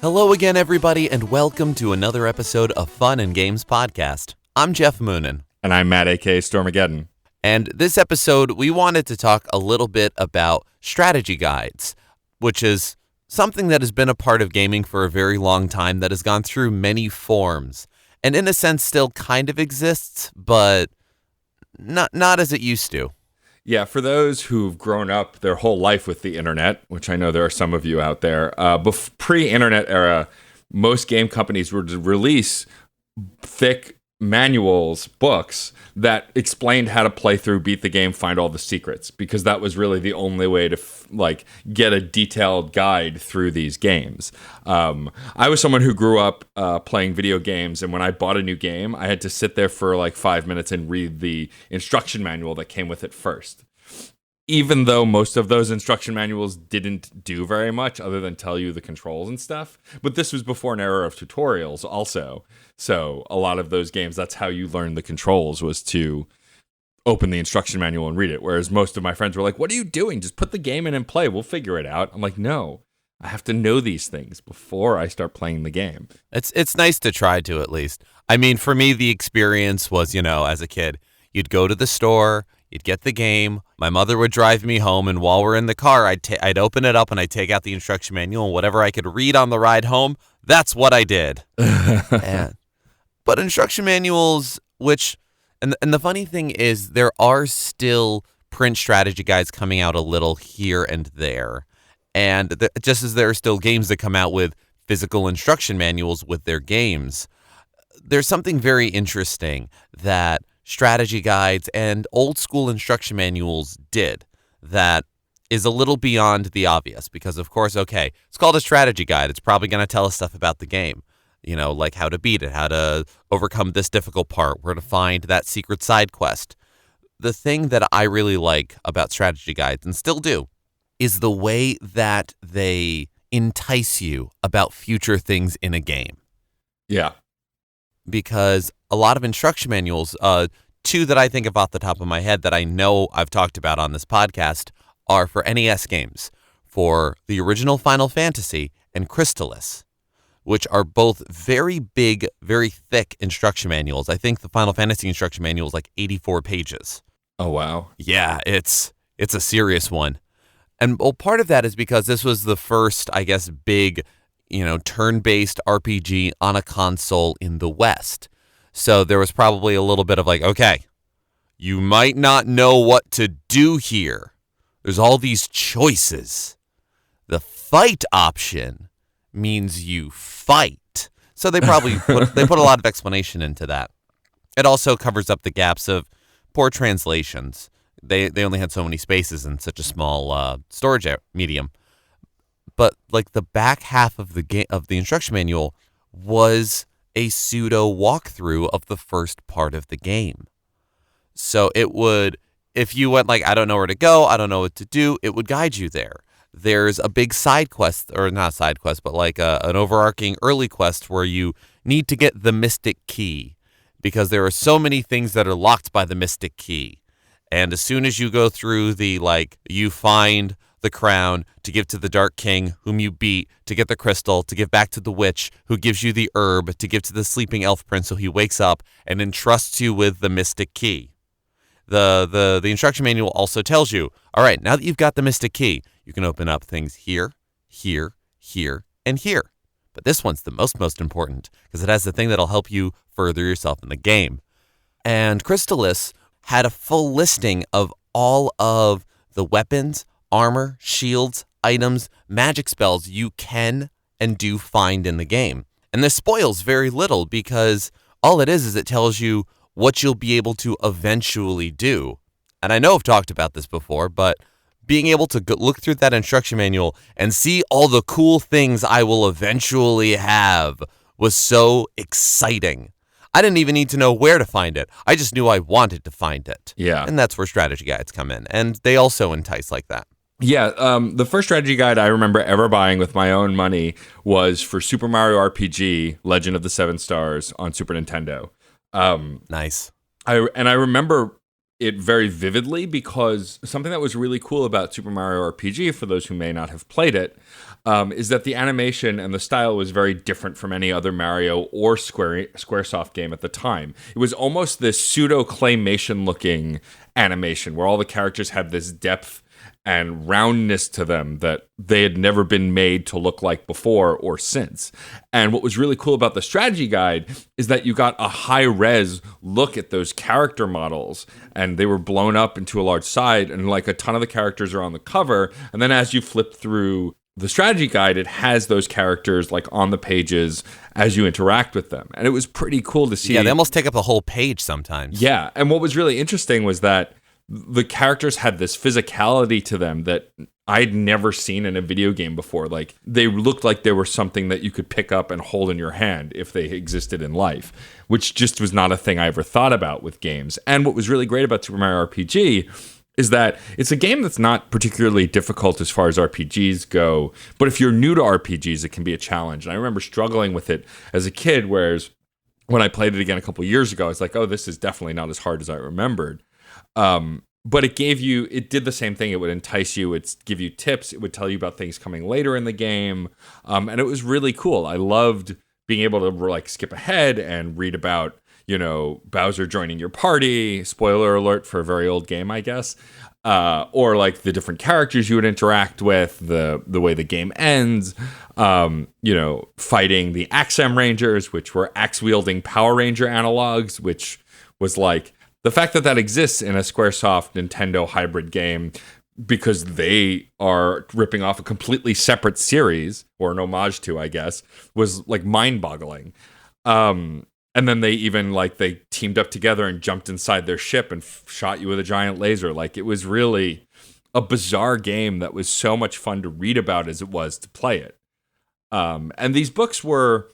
Hello again, everybody, and welcome to another episode of Fun and Games Podcast. I'm Geoff Moonen. And I'm Matt, a.k.a. Stormageddon. And this episode, we wanted to talk a little bit about strategy guides, which is something that has been a part of gaming for a very long time that has gone through many forms, and in a sense still kind of exists, but not as it used to. Yeah, for those who've grown up their whole life with the internet, which I know there are some of you out there, pre-internet era, most game companies would release thick manuals, books that explained how to play through, beat the game, find all the secrets, because that was really the only way to get a detailed guide through these games. I was someone who grew up playing video games, and when I bought a new game, I had to sit there for like 5 minutes and read the instruction manual that came with it first. Even though most of those instruction manuals didn't do very much other than tell you the controls and stuff. But this was before an era of tutorials also. So a lot of those games, that's how you learned the controls, was to open the instruction manual and read it. Whereas most of my friends were like, what are you doing? Just put the game in and play. We'll figure it out. I'm like, no, I have to know these things before I start playing the game. It's nice to try to, at least. I mean, for me, the experience was, as a kid, you'd go to the store, you'd get the game, my mother would drive me home, and while we're in the car, I'd open it up and I'd take out the instruction manual, and whatever I could read on the ride home, that's what I did. But instruction manuals, and the funny thing is there are still print strategy guides coming out a little here and there. And just as there are still games that come out with physical instruction manuals with their games, there's something very interesting that strategy guides and old school instruction manuals did that is a little beyond the obvious, because of course, okay, it's called a strategy guide. It's probably going to tell us stuff about the game, like how to beat it, how to overcome this difficult part, where to find that secret side quest. The thing that I really like about strategy guides, and still do, is the way that they entice you about future things in a game. Yeah. Because a lot of instruction manuals, two that I think of off the top of my head that I know I've talked about on this podcast, are for NES games, for the original Final Fantasy and Crystalis, which are both very big, very thick instruction manuals. I think the Final Fantasy instruction manual is like 84 pages. Oh, wow. Yeah, it's a serious one. And part of that is because this was the first, I guess, big turn-based RPG on a console in the West. So there was probably a little bit of like, okay, you might not know what to do here. There's all these choices. The fight option means you fight. So they probably put a lot of explanation into that. It also covers up the gaps of poor translations. They only had so many spaces in such a small storage medium. But like the back half of the instruction manual was a pseudo walkthrough of the first part of the game. So it would, if you went like, I don't know where to go, I don't know what to do, it would guide you there. There's a big side quest, or not side quest, but like an overarching early quest where you need to get the Mystic Key, because there are so many things that are locked by the Mystic Key. And as soon as you go through you find the crown to give to the Dark King, whom you beat, to get the crystal, to give back to the witch, who gives you the herb, to give to the sleeping elf prince so he wakes up and entrusts you with the Mystic Key. The instruction manual also tells you, all right, now that you've got the Mystic Key, you can open up things here, here, here, and here. But this one's the most important, because it has the thing that'll help you further yourself in the game. And Crystalis had a full listing of all of the weapons, armor, shields, items, magic spells you can and do find in the game. And this spoils very little, because all it is it tells you what you'll be able to eventually do. And I know I've talked about this before, but being able to look through that instruction manual and see all the cool things I will eventually have was so exciting. I didn't even need to know where to find it. I just knew I wanted to find it. Yeah. And that's where strategy guides come in. And they also entice like that. Yeah, the first strategy guide I remember ever buying with my own money was for Super Mario RPG, Legend of the Seven Stars on Super Nintendo. Nice. I remember it very vividly because something that was really cool about Super Mario RPG, for those who may not have played it, is that the animation and the style was very different from any other Mario or Squaresoft game at the time. It was almost this pseudo claymation looking animation where all the characters had this depth and roundness to them that they had never been made to look like before or since. And what was really cool about the strategy guide is that you got a high res look at those character models, and they were blown up into a large side, and like a ton of the characters are on the cover. And then as you flip through the strategy guide, it has those characters like on the pages as you interact with them. And it was pretty cool to see. Yeah, they almost take up the whole page sometimes. Yeah. And what was really interesting was that the characters had this physicality to them that I'd never seen in a video game before. Like, they looked like they were something that you could pick up and hold in your hand if they existed in life, which just was not a thing I ever thought about with games. And what was really great about Super Mario RPG is that it's a game that's not particularly difficult as far as RPGs go, but if you're new to RPGs, it can be a challenge. And I remember struggling with it as a kid, whereas when I played it again a couple of years ago, I was like, oh, this is definitely not as hard as I remembered. But it did the same thing. It would entice you. It'd give you tips. It would tell you about things coming later in the game. And it was really cool. I loved being able to like skip ahead and read about, Bowser joining your party. Spoiler alert for a very old game, I guess. Or like the different characters you would interact with, the way the game ends, fighting the Axem Rangers, which were axe-wielding Power Ranger analogs, which was like, the fact that exists in a Squaresoft Nintendo hybrid game because they are ripping off a completely separate series, or an homage to, I guess, was like mind-boggling. And then they even they teamed up together and jumped inside their ship and shot you with a giant laser. Like, it was really a bizarre game that was so much fun to read about as it was to play it. And these books were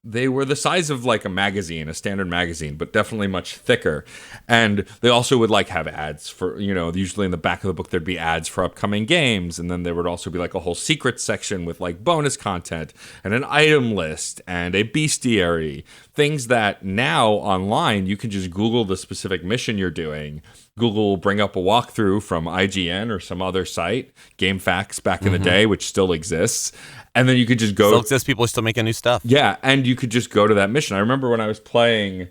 the size of like a standard magazine, but definitely much thicker. And they also would have ads for, usually in the back of the book, there'd be ads for upcoming games. And then there would also be a whole secret section with bonus content and an item list and a bestiary, things that now online, you can just Google the specific mission you're doing. Google will bring up a walkthrough from IGN or some other site, GameFAQs back in the day, which still exists. And then you could just go. Still exists. People are still making new stuff. Yeah, and you could just go to that mission. I remember when I was playing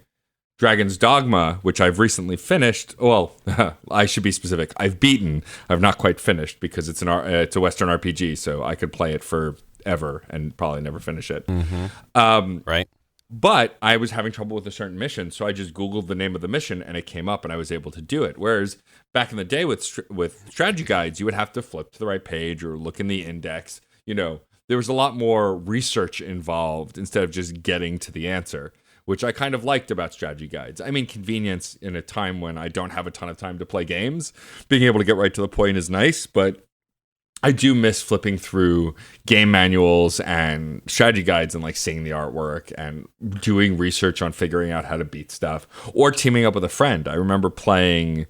Dragon's Dogma, which I've recently finished. Well, I should be specific. I've beaten. I've not quite finished because it's a Western RPG, so I could play it forever and probably never finish it. Right. But I was having trouble with a certain mission, so I just Googled the name of the mission, and it came up, and I was able to do it. Whereas back in the day with strategy guides, you would have to flip to the right page or look in the index. There was a lot more research involved instead of just getting to the answer, which I kind of liked about strategy guides. I mean, convenience in a time when I don't have a ton of time to play games. Being able to get right to the point is nice, but I do miss flipping through game manuals and strategy guides and seeing the artwork and doing research on figuring out how to beat stuff or teaming up with a friend. I remember playing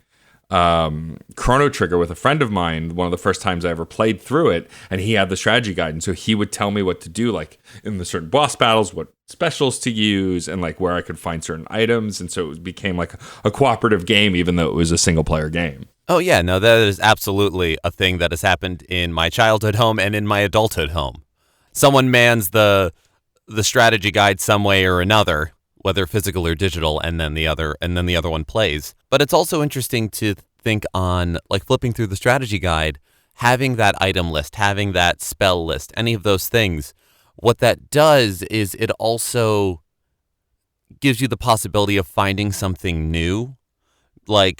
Chrono Trigger with a friend of mine, one of the first times I ever played through it, and he had the strategy guide, and so he would tell me what to do, in the certain boss battles, what specials to use, and where I could find certain items, and so it became a cooperative game, even though it was a single player game. Oh yeah, no, that is absolutely a thing that has happened in my childhood home and in my adulthood home. Someone mans the strategy guide some way or another, whether physical or digital, and then the other one plays. But it's also interesting to think on flipping through the strategy guide, having that item list, having that spell list, any of those things. What that does is it also gives you the possibility of finding something new,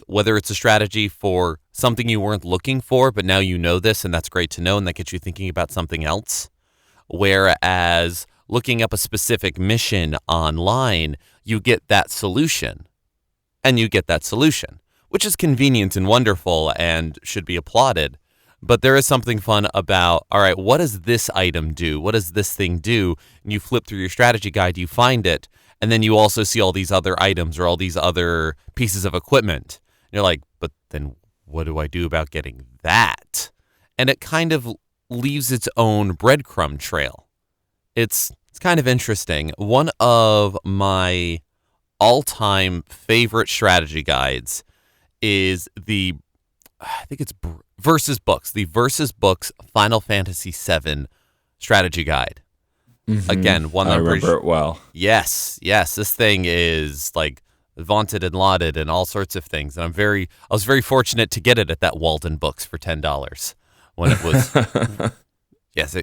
whether it's a strategy for something you weren't looking for, but now you know this, and that's great to know, and that gets you thinking about something else. Whereas looking up a specific mission online, you get that solution. And you get that solution, which is convenient and wonderful and should be applauded. But there is something fun about, all right, what does this item do? What does this thing do? And you flip through your strategy guide, you find it, and then you also see all these other items or all these other pieces of equipment. And you're like, but then what do I do about getting that? And it kind of leaves its own breadcrumb trail. It's kind of interesting. One of my all-time favorite strategy guides is I think it's Versus Books, the Versus Books Final Fantasy VII strategy guide. Again, one that I I'm pretty remember it well. Yes, this thing is like vaunted and lauded and all sorts of things. And I was very fortunate to get it at that Walden Books for $10 when it was. Yes,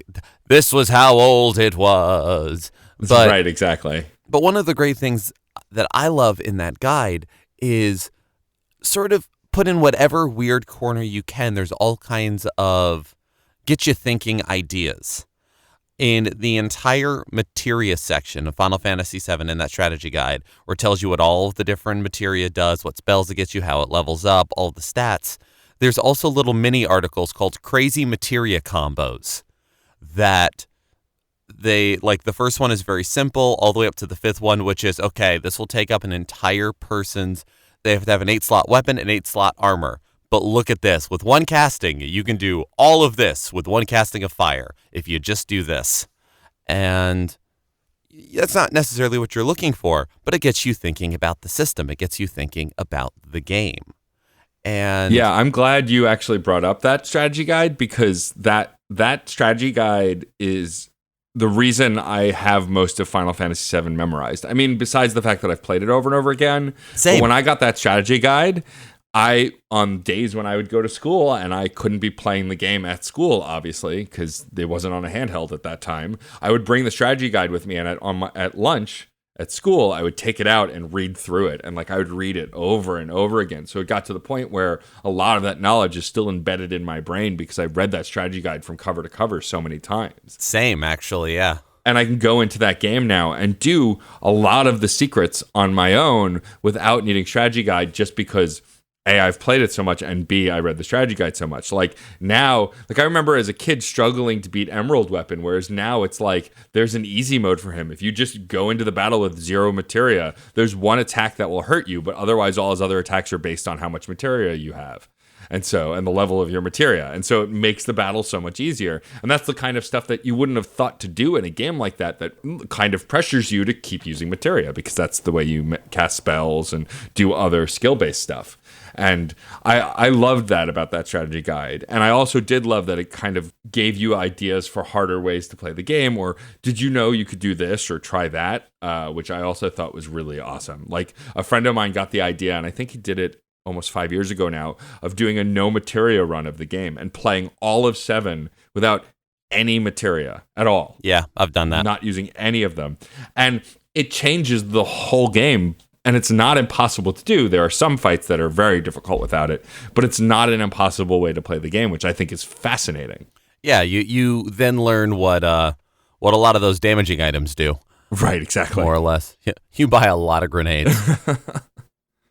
this was how old it was. But, right, exactly. But one of the great things that I love in that guide is sort of put in whatever weird corner you can. There's all kinds of get you thinking ideas. In the entire materia section of Final Fantasy VII in that strategy guide, where it tells you what all of the different materia does, what spells it gets you, how it levels up, all the stats, there's also little mini articles called Crazy Materia Combos that they, like, the first one is very simple, all the way up to the fifth one, which is, okay, this will take up an entire person's, they have to have an 8-slot weapon and 8-slot armor. But look at this. With one casting, you can do all of this with one casting of fire if you just do this. And that's not necessarily what you're looking for, but it gets you thinking about the system. It gets you thinking about the game. And yeah, I'm glad you actually brought up that strategy guide, because that strategy guide is the reason I have most of Final Fantasy VII memorized. I mean, besides the fact that I've played it over and over again. Same. But when I got that strategy guide, on days when I would go to school and I couldn't be playing the game at school, obviously, because it wasn't on a handheld at that time, I would bring the strategy guide with me, and at lunch at school, I would take it out and read through it. And like, I would read it over and over again. So it got to the point where a lot of that knowledge is still embedded in my brain because I read that strategy guide from cover to cover so many times. Same, actually, yeah. And I can go into that game now and do a lot of the secrets on my own without needing strategy guide, just because A, I've played it so much, and B, I read the strategy guide so much. Like now, like I remember as a kid struggling to beat Emerald Weapon, whereas now it's like there's an easy mode for him. If you just go into the battle with 0 materia, there's one attack that will hurt you, but otherwise all his other attacks are based on how much materia you have. And the level of your materia. And so it makes the battle so much easier. And that's the kind of stuff that you wouldn't have thought to do in a game like that kind of pressures you to keep using materia, because that's the way you cast spells and do other skill-based stuff. And I loved that about that strategy guide. And I also did love that it kind of gave you ideas for harder ways to play the game, or did you know you could do this or try that, which I also thought was really awesome. Like a friend of mine got the idea, and I think he did it almost 5 years ago now, of doing a no materia run of the game and playing all of 7 without any materia at all. Yeah, I've done that. Not using any of them. And it changes the whole game. And it's not impossible to do. There are some fights that are very difficult without it, but it's not an impossible way to play the game, which I think is fascinating. Yeah, you then learn what a lot of those damaging items do. Right, exactly. More or less. You buy a lot of grenades.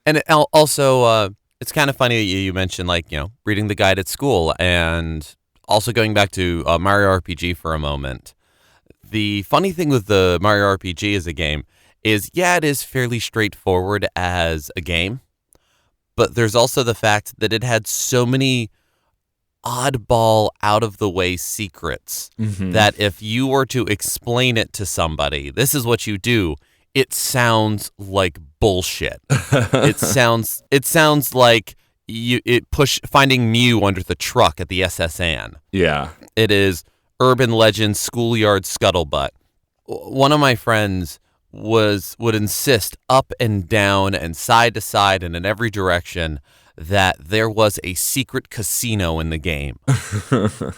And also, it's kind of funny that you mentioned, like, reading the guide at school, and also going back to Mario RPG for a moment. The funny thing with the Mario RPG as a game is, yeah, it is fairly straightforward as a game, but there's also the fact that it had so many oddball, out-of-the-way secrets that if you were to explain it to somebody, this is what you do, it sounds like bullshit. It sounds like finding Mew under the truck at the SS Anne. Yeah. It is urban legend, schoolyard scuttlebutt. One of my friends would insist up and down and side to side and in every direction that there was a secret casino in the game.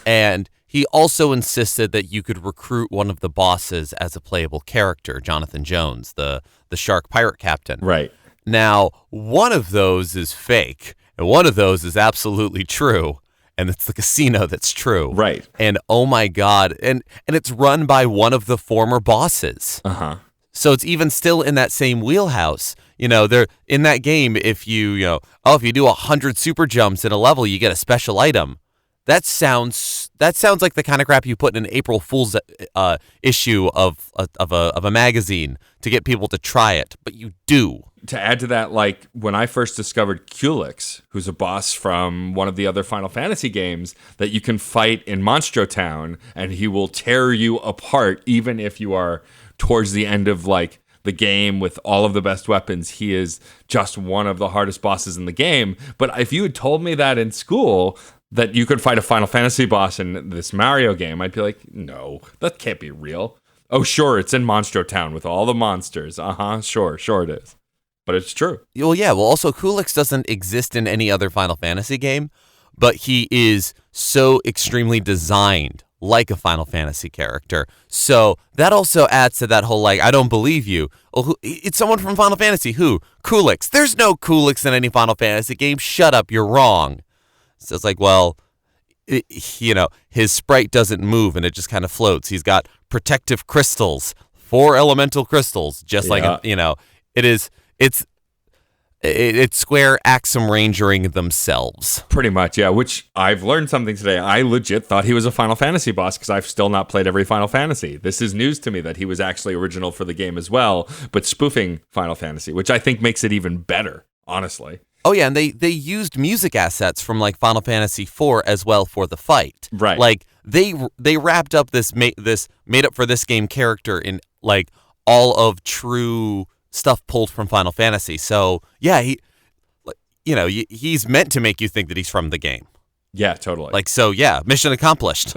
And he also insisted that you could recruit one of the bosses as a playable character, Jonathan Jones, the shark pirate captain. Right. Now, one of those is fake, and one of those is absolutely true, and it's the casino that's true. Right. And oh my God, and it's run by one of the former bosses. Uh-huh. So it's even still in that same wheelhouse. They're in that game, if you do 100 super jumps in a level, you get a special item. That sounds like the kind of crap you put in an April Fool's issue of a magazine to get people to try it, but you do. To add to that, like when I first discovered Culex, who's a boss from one of the other Final Fantasy games that you can fight in Monstro Town, and he will tear you apart even if you are towards the end of like the game with all of the best weapons. He is just one of the hardest bosses in the game. But if you had told me that in school, that you could fight a Final Fantasy boss in this Mario game, I'd be like, no, that can't be real. Oh, sure, it's in Monstro Town with all the monsters. Sure it is. But it's true. Well, yeah. Well, also, Kulix doesn't exist in any other Final Fantasy game, but he is so extremely designed like a Final Fantasy character. So that also adds to that whole, like, I don't believe you. Oh, it's someone from Final Fantasy. Who? Kulix. There's no Kulix in any Final Fantasy game. Shut up. You're wrong. So it's like, well, his sprite doesn't move and it just kind of floats. He's got protective crystals, 4 elemental crystals, just like, it's Square Axum Rangering themselves. Pretty much, yeah, which I've learned something today. I legit thought he was a Final Fantasy boss because I've still not played every Final Fantasy. This is news to me that he was actually original for the game as well, but spoofing Final Fantasy, which I think makes it even better, honestly. Oh, yeah, and they used music assets from, like, Final Fantasy IV as well for the fight. Right. Like, they wrapped up this made-up-for-this game character in, like, all of true stuff pulled from Final Fantasy. So, yeah, he's meant to make you think that he's from the game. Yeah, totally. Like, so, yeah, mission accomplished.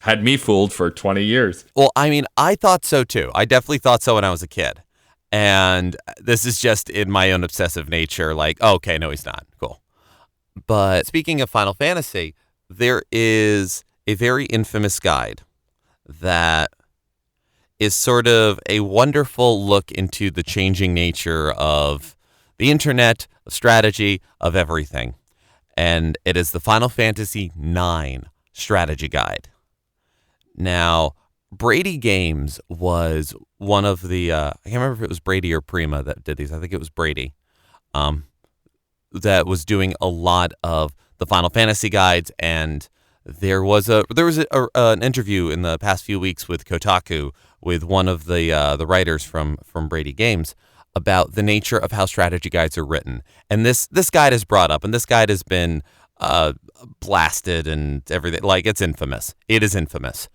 Had me fooled for 20 years. Well, I mean, I thought so, too. I definitely thought so when I was a kid. And this is just in my own obsessive nature, like, oh, okay, no, he's not. Cool. But speaking of Final Fantasy, there is a very infamous guide that is sort of a wonderful look into the changing nature of the internet, of strategy, of everything. And it is the Final Fantasy IX strategy guide. Now, Brady Games was one of the, I can't remember if it was Brady or Prima that did these. I think it was Brady, that was doing a lot of the Final Fantasy guides. And there was an interview in the past few weeks with Kotaku with one of the writers from Brady Games about the nature of how strategy guides are written. And this guide is brought up, and this guide has been blasted and everything. Like, it's infamous. It is infamous.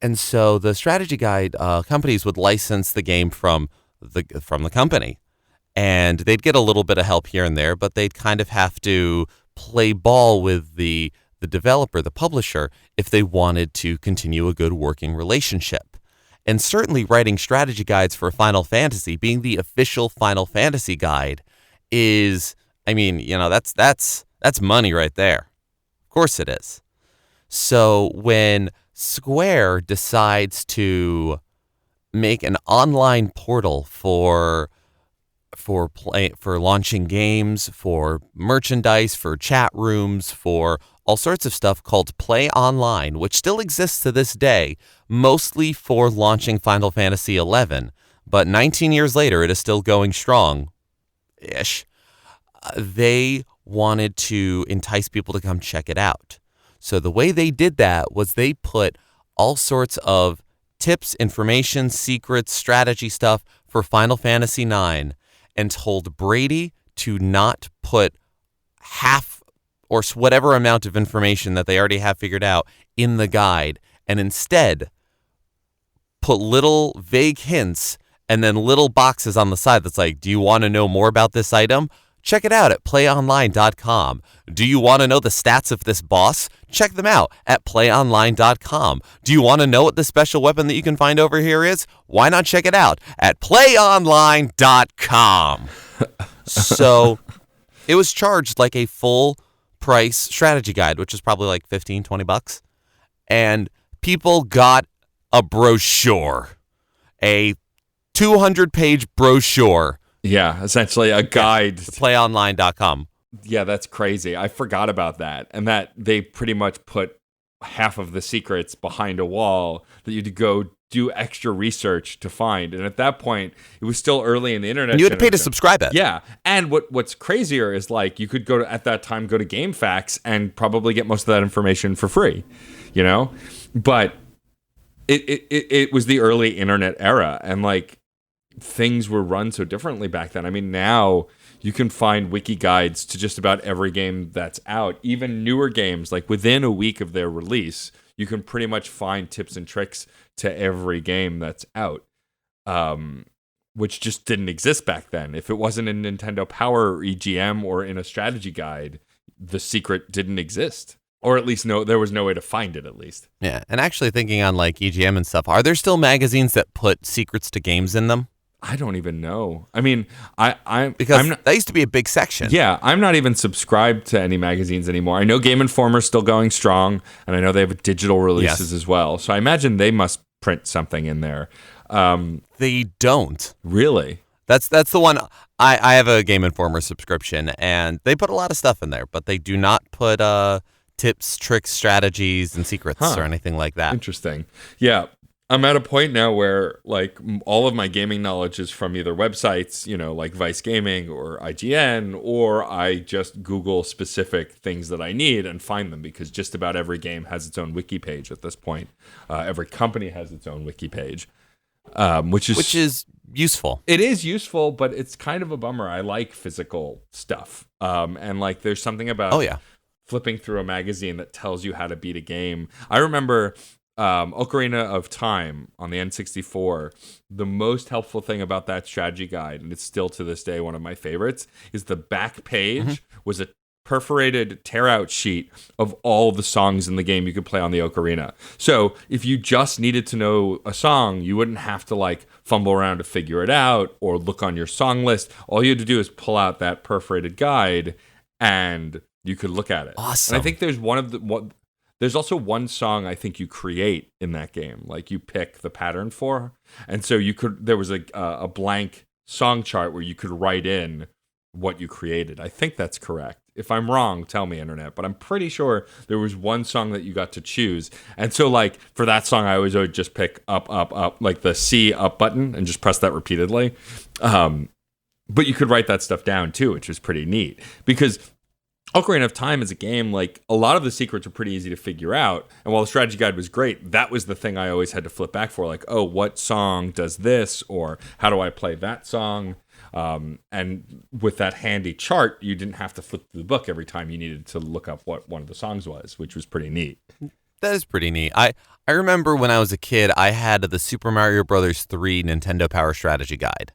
And so the strategy guide companies would license the game from the company, and they'd get a little bit of help here and there, but they'd kind of have to play ball with the developer, the publisher, if they wanted to continue a good working relationship. And certainly writing strategy guides for Final Fantasy, being the official Final Fantasy guide, is, I mean, that's money right there. Of course it is. So when Square decides to make an online portal for launching games, for merchandise, for chat rooms, for all sorts of stuff called Play Online, which still exists to this day, mostly for launching Final Fantasy XI. But 19 years later, it is still going strong-ish. They wanted to entice people to come check it out. So the way they did that was they put all sorts of tips, information, secrets, strategy stuff for Final Fantasy IX and told Brady to not put half or whatever amount of information that they already have figured out in the guide, and instead put little vague hints and then little boxes on the side that's like, do you want to know more about this item? Check it out at playonline.com. Do you want to know the stats of this boss? Check them out at playonline.com. Do you want to know what the special weapon that you can find over here is? Why not check it out at playonline.com? So it was charged like a full price strategy guide, which is probably like $15-20. And people got a brochure, a 200-page brochure. Yeah, essentially a guide. Yeah, playonline.com. Yeah, that's crazy. I forgot about that. And that they pretty much put half of the secrets behind a wall that you'd go do extra research to find. And at that point, it was still early in the internet. And you had to pay to subscribe it. Yeah. And what's crazier is, like, you could at that time go to GameFAQs and probably get most of that information for free, But it was the early internet era, and, like, things were run so differently back then. I mean, now you can find wiki guides to just about every game that's out. Even newer games, like within a week of their release, you can pretty much find tips and tricks to every game that's out, which just didn't exist back then. If it wasn't in Nintendo Power or EGM or in a strategy guide, the secret didn't exist. Or at least there was no way to find it, at least. Yeah, and actually thinking on like EGM and stuff, are there still magazines that put secrets to games in them? I don't even know. I mean, Because that used to be a big section. Yeah, I'm not even subscribed to any magazines anymore. I know Game Informer's still going strong, and I know they have digital releases as well. So I imagine they must print something in there. They don't. Really? That's the one. I have a Game Informer subscription, and they put a lot of stuff in there, but they do not put tips, tricks, strategies, and secrets or anything like that. Interesting. Yeah. I'm at a point now where like all of my gaming knowledge is from either websites, like Vice Gaming or IGN, or I just Google specific things that I need and find them, because just about every game has its own wiki page at this point. Every company has its own wiki page, which is useful. It is useful, but it's kind of a bummer. I like physical stuff, and like there's something about flipping through a magazine that tells you how to beat a game. I remember Ocarina of Time on the N64. The most helpful thing about that strategy guide, and it's still to this day one of my favorites, is the back page was a perforated tear-out sheet of all the songs in the game you could play on the Ocarina. So if you just needed to know a song, you wouldn't have to like fumble around to figure it out or look on your song list. All you had to do is pull out that perforated guide and you could look at it. Awesome. And I think there's also one song I think you create in that game, like you pick the pattern for, and so there was a blank song chart where you could write in what you created. I think that's correct. If I'm wrong, tell me, internet, but I'm pretty sure there was one song that you got to choose. And so like for that song, I always would just pick up, like the C up button and just press that repeatedly. But you could write that stuff down too, which was pretty neat, because Ocarina of Time is a game, like, a lot of the secrets are pretty easy to figure out. And while the strategy guide was great, that was the thing I always had to flip back for. Like, oh, what song does this? Or how do I play that song? And with that handy chart, you didn't have to flip through the book every time you needed to look up what one of the songs was, which was pretty neat. That is pretty neat. I remember when I was a kid, I had the Super Mario Bros. 3 Nintendo Power Strategy Guide.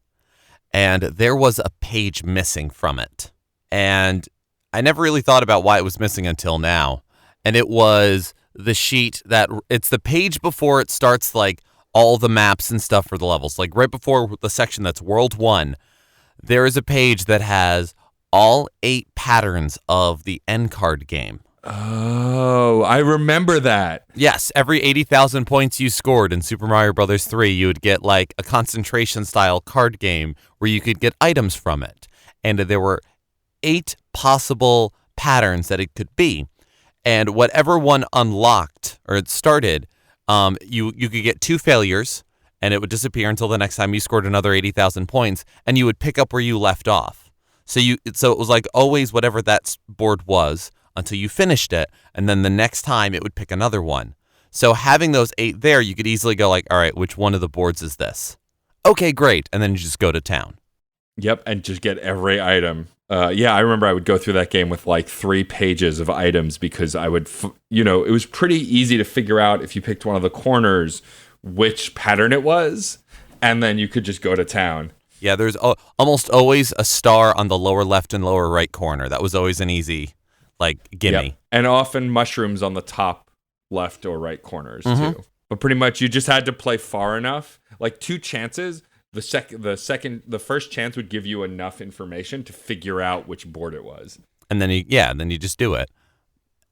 And there was a page missing from it. And I never really thought about why it was missing until now. And it was the sheet it's the page before it starts like all the maps and stuff for the levels. Like right before the section that's World 1, there is a page that has all 8 patterns of the end card game. Oh, I remember that. Yes, every 80,000 points you scored in Super Mario Bros. 3, you would get like a concentration style card game where you could get items from it. And there were 8 possible patterns that it could be, and whatever one unlocked or it started, you could get 2 failures, and it would disappear until the next time you scored another 80,000 points, and you would pick up where you left off. So it was like always whatever that board was until you finished it, and then the next time it would pick another one. So having those 8 there, you could easily go like, all right, which one of the boards is this? Okay, great, and then you just go to town. Yep, and just get every item. Yeah, I remember I would go through that game with like 3 pages of items, because I would, it was pretty easy to figure out if you picked one of the corners which pattern it was, and then you could just go to town. Yeah, there's almost always a star on the lower left and lower right corner. That was always an easy, gimme. Yep. And often mushrooms on the top left or right corners too. But pretty much you just had to play far enough, like 2 chances. The first chance would give you enough information to figure out which board it was. And then you just do it.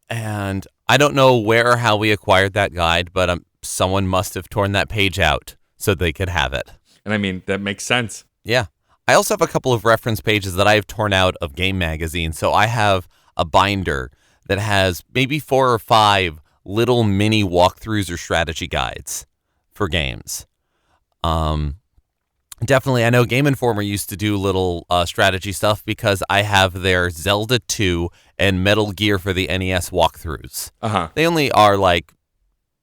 And I don't know where or how we acquired that guide, but someone must have torn that page out so they could have it. And I mean, that makes sense. Yeah. I also have a couple of reference pages that I have torn out of game magazines. So I have a binder that has maybe 4 or 5 little mini walkthroughs or strategy guides for games. Definitely, I know Game Informer used to do little strategy stuff, because I have their Zelda 2 and Metal Gear for the NES walkthroughs. They only are like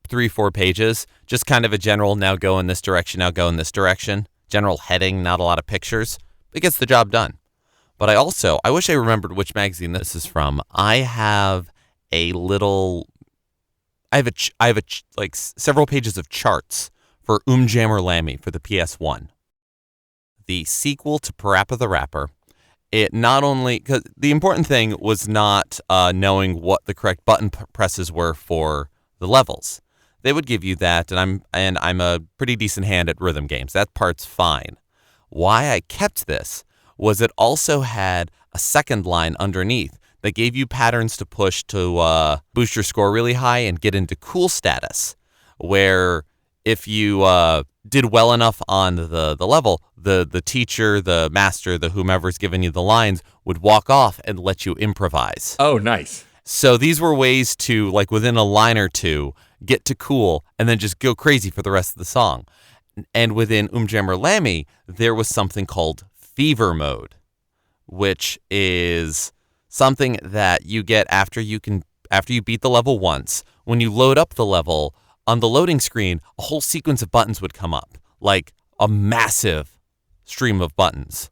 3-4 pages, just kind of a general, now go in this direction, now go in this direction. General heading, not a lot of pictures. It gets the job done. But I wish I remembered which magazine this is from. I have several pages of charts for Jammer Lammy for the PS1. The sequel to Parappa the Rapper. it not only, because the important thing was not knowing what the correct button presses were for the levels. They would give you that, and I'm a pretty decent hand at rhythm games. That part's fine. Why I kept this was it also had a second line underneath that gave you patterns to push to boost your score really high and get into cool status, where if you did well enough on the level, the teacher, the master, the whomever's giving you the lines would walk off and let you improvise. Oh, nice. So these were ways to, like, within a line or two, get to cool and then just go crazy for the rest of the song. And within Jammer Lammy, there was something called fever mode, which is something that you get after you beat the level once. When you load up the level, on the loading screen, a whole sequence of buttons would come up, like a massive stream of buttons.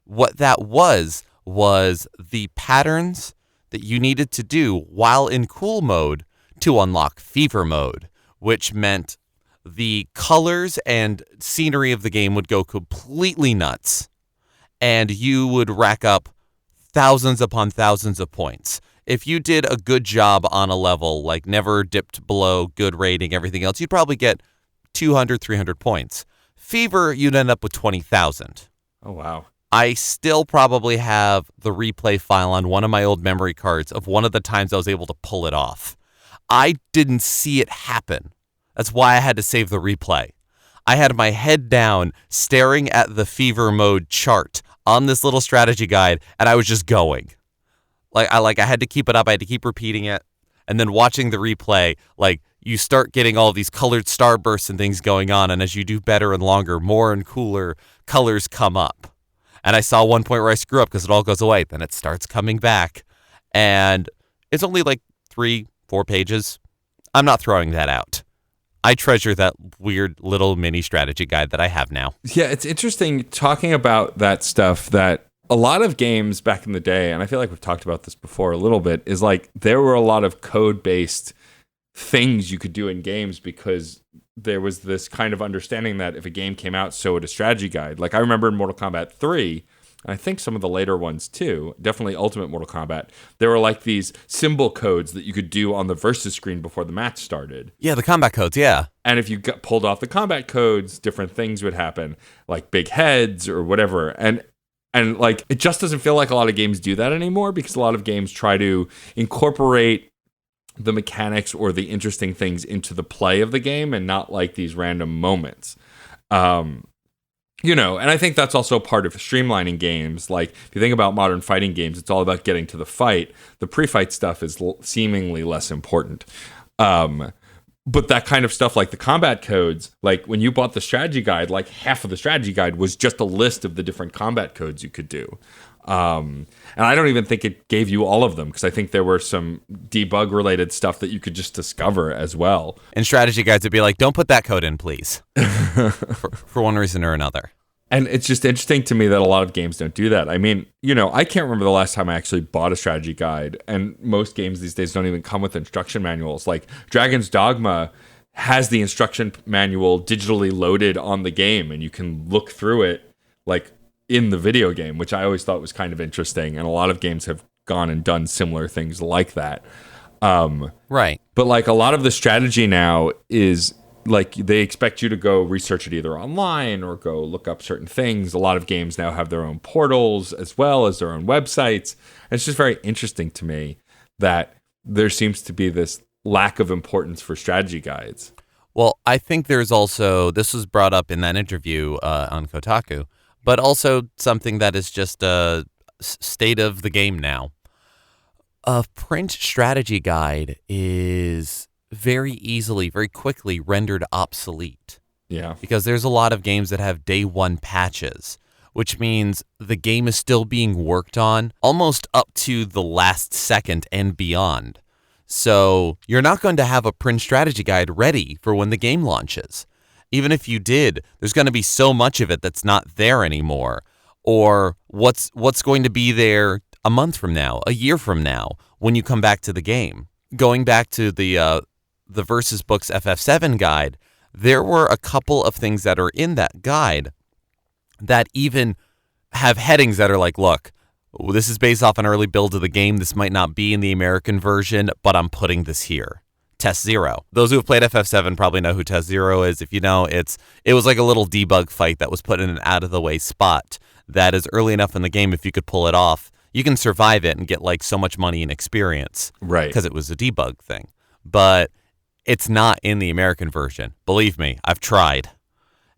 What that was the patterns that you needed to do while in cool mode to unlock fever mode, which meant the colors and scenery of the game would go completely nuts, and you would rack up thousands upon thousands of points. If you did a good job on a level, like never dipped below good rating, everything else, you'd probably get 200, 300 points. Fever, you'd end up with 20,000. Oh, wow. I still probably have the replay file on one of my old memory cards of one of the times I was able to pull it off. I didn't see it happen. That's why I had to save the replay. I had my head down staring at the fever mode chart on this little strategy guide, and I was just going. I had to keep it up. I had to keep repeating it. And then watching the replay, like, you start getting all these colored starbursts and things going on. And as you do better and longer, more and cooler colors come up. And I saw one point where I screw up because it all goes away. Then it starts coming back. And it's only like 3-4 pages. I'm not throwing that out. I treasure that weird little mini strategy guide that I have now. Yeah, it's interesting talking about that stuff, that a lot of games back in the day, and I feel like we've talked about this before a little bit, is like there were a lot of code-based things you could do in games because there was this kind of understanding that if a game came out, so would a strategy guide. Like I remember in Mortal Kombat 3, and I think some of the later ones too, definitely Ultimate Mortal Kombat, there were like these symbol codes that you could do on the versus screen before the match started. Yeah, the combat codes, yeah. And if you pulled off the combat codes, different things would happen, like big heads or whatever. And like, it just doesn't feel like a lot of games do that anymore, because a lot of games try to incorporate the mechanics or the interesting things into the play of the game and not like these random moments. And I think that's also part of streamlining games. Like, if you think about modern fighting games, it's all about getting to the fight. The pre-fight stuff is seemingly less important. But that kind of stuff, like the combat codes, like when you bought the strategy guide, like half of the strategy guide was just a list of the different combat codes you could do. And I don't even think it gave you all of them, because I think there were some debug related stuff that you could just discover as well. And strategy guides would be like, don't put that code in, please. for one reason or another. And it's just interesting to me that a lot of games don't do that. I mean, I can't remember the last time I actually bought a strategy guide, and most games these days don't even come with instruction manuals. Like Dragon's Dogma has the instruction manual digitally loaded on the game, and you can look through it like in the video game, which I always thought was kind of interesting. And a lot of games have gone and done similar things like that. Right. But like a lot of the strategy now is like they expect you to go research it either online or go look up certain things. A lot of games now have their own portals as well as their own websites. And it's just very interesting to me that there seems to be this lack of importance for strategy guides. Well, I think there's also, this was brought up in that interview on Kotaku, but also something that is just a state of the game now. A print strategy guide is very easily, very quickly rendered obsolete. Yeah. Because there's a lot of games that have day one patches, which means the game is still being worked on almost up to the last second and beyond. So you're not going to have a print strategy guide ready for when the game launches. Even if you did, there's going to be so much of it that's not there anymore. Or what's going to be there a month from now, a year from now, when you come back to the game. Going back to the Versus Books FF7 guide, there were a couple of things that are in that guide that even have headings that are like, look, This is based off an early build of the game. This might not be in the American version, but I'm putting this here. Test Zero. Those who have played FF7 probably know who Test Zero is. If you know, it was like a little debug fight that was put in an out-of-the-way spot that is early enough in the game. If you could pull it off, you can survive it and get like so much money and experience. Right. Because it was a debug thing. But it's not in the American version. Believe me, I've tried.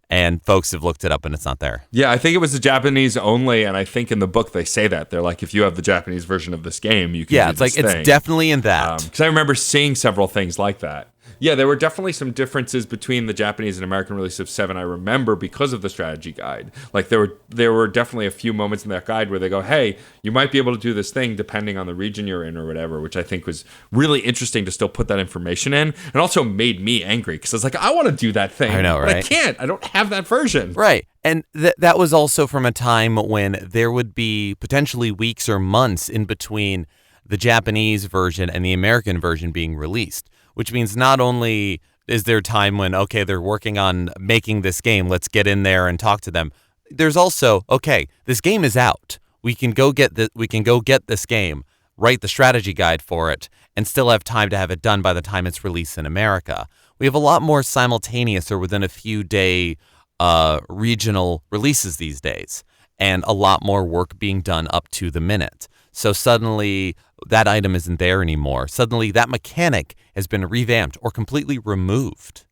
And folks have looked it up and it's not there. Yeah, I think it was the Japanese only, and I think in the book they say that. They're like, if you have the Japanese version of this game, you can do it's like, thing. It's definitely in that. Because I remember seeing several things like that. Yeah, there were definitely some differences between the Japanese and American release of 7, I remember, because of the strategy guide. Like, there were definitely a few moments in that guide where they go, hey, you might be able to do this thing depending on the region you're in or whatever, which I think was really interesting to still put that information in. And also made me angry, because I was like, I want to do that thing. I know, right? But I can't. I don't have that version. Right. And that was also from a time when there would be potentially weeks or months in between the Japanese version and the American version being released. Which means not only is there time when, okay, they're working on making this game, let's get in there and talk to them. There's also, okay, this game is out. We can go get this game, write the strategy guide for it, and still have time to have it done by the time it's released in America. We have a lot more simultaneous or within a few day regional releases these days, and a lot more work being done up to the minute. So suddenly that item isn't there anymore. Suddenly that mechanic has been revamped or completely removed.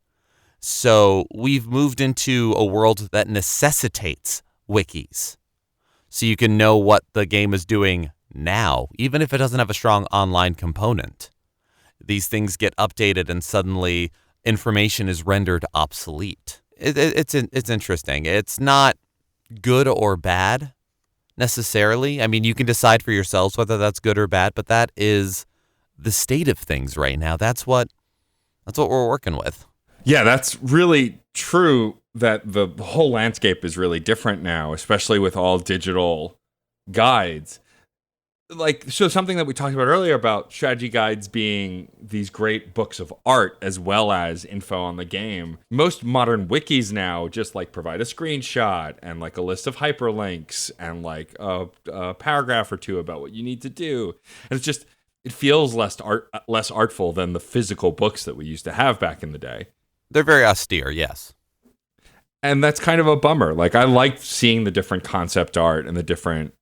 So we've moved into a world that necessitates wikis. So you can know what the game is doing now, even if it doesn't have a strong online component. These things get updated and suddenly information is rendered obsolete. It's interesting. It's not good or bad necessarily. I mean, you can decide for yourselves whether that's good or bad, but that is the state of things right now. That's what we're working with. Yeah, that's really true, that the whole landscape is really different now, especially with all digital guides. Like, so something that we talked about earlier about strategy guides being these great books of art as well as info on the game. Most modern wikis now just like provide a screenshot and like a list of hyperlinks and like a paragraph or two about what you need to do. And it feels less artful than the physical books that we used to have back in the day. They're very austere, yes. And that's kind of a bummer. Like, I liked seeing the different concept art and the different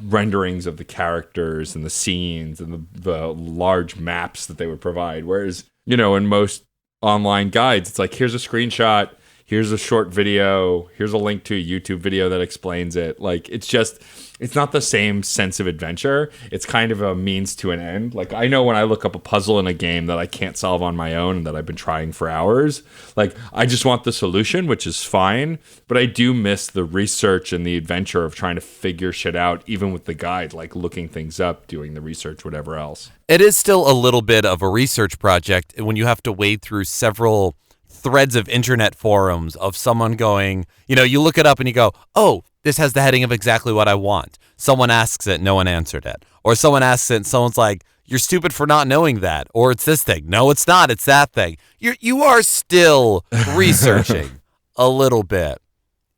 renderings of the characters and the scenes and the large maps that they would provide. Whereas, in most online guides, it's like, here's a screenshot, here's a short video, here's a link to a YouTube video that explains it. Like, it's not the same sense of adventure. It's kind of a means to an end. Like, I know when I look up a puzzle in a game that I can't solve on my own and that I've been trying for hours, like, I just want the solution, which is fine. But I do miss the research and the adventure of trying to figure shit out, even with the guide, like looking things up, doing the research, whatever else. It is still a little bit of a research project when you have to wade through several threads of internet forums of someone going, you look it up and you go, oh, this has the heading of exactly what I want. Someone asks it, no one answered it. Or someone asks it and someone's like, you're stupid for not knowing that. Or it's this thing. No, it's not. It's that thing. You are still researching a little bit.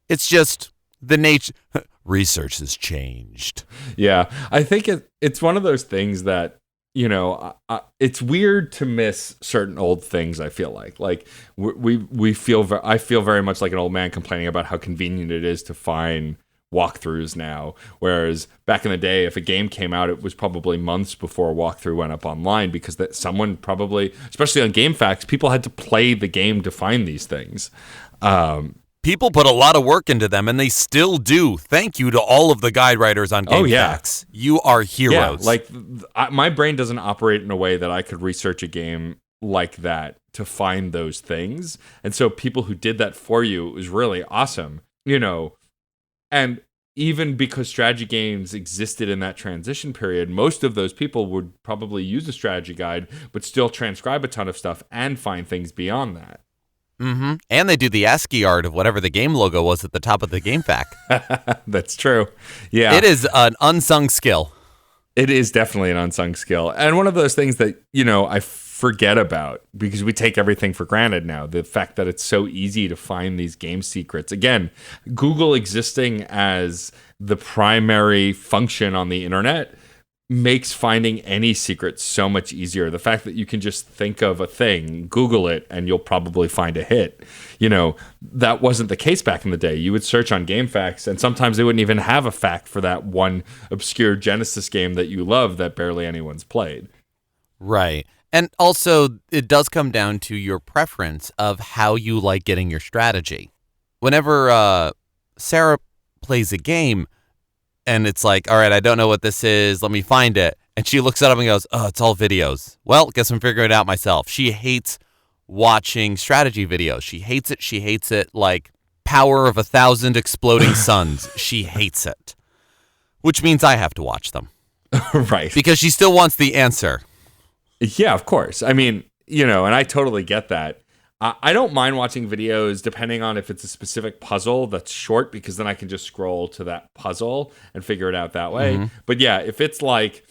It's just the nature. Research has changed. Yeah, I think it's one of those things that, it's weird to miss certain old things. I feel like I feel very much like an old man complaining about how convenient it is to find walkthroughs now. Whereas back in the day, if a game came out, it was probably months before a walkthrough went up online because that someone probably, especially on GameFAQs, people had to play the game to find these things. People put a lot of work into them, and they still do. Thank you to all of the guide writers on GameFAQs. You are heroes. Yeah, like my brain doesn't operate in a way that I could research a game like that to find those things. And so people who did that for you was really awesome, And even because strategy games existed in that transition period, most of those people would probably use a strategy guide, but still transcribe a ton of stuff and find things beyond that. Mm-hmm. And they do the ASCII art of whatever the game logo was at the top of the GameFAQ. That's true. Yeah. It is an unsung skill. It is definitely an unsung skill. And one of those things that, I forget about because we take everything for granted now. The fact that it's so easy to find these game secrets. Again, Google existing as the primary function on the internet makes finding any secret so much easier. The fact that you can just think of a thing, Google it, and you'll probably find a hit. That wasn't the case back in the day. You would search on GameFAQs, and sometimes they wouldn't even have a fact for that one obscure Genesis game that you love that barely anyone's played. Right. And also, it does come down to your preference of how you like getting your strategy. Whenever Sarah plays a game, and it's like, all right, I don't know what this is. Let me find it. And she looks it up and goes, oh, it's all videos. Well, guess I'm figuring it out myself. She hates watching strategy videos. She hates it. She hates it like Power of 1,000 Exploding Suns. She hates it. Which means I have to watch them. Right. Because she still wants the answer. Yeah, of course. I mean, and I totally get that. I don't mind watching videos depending on if it's a specific puzzle that's short, because then I can just scroll to that puzzle and figure it out that way. Mm-hmm. But yeah, if it's like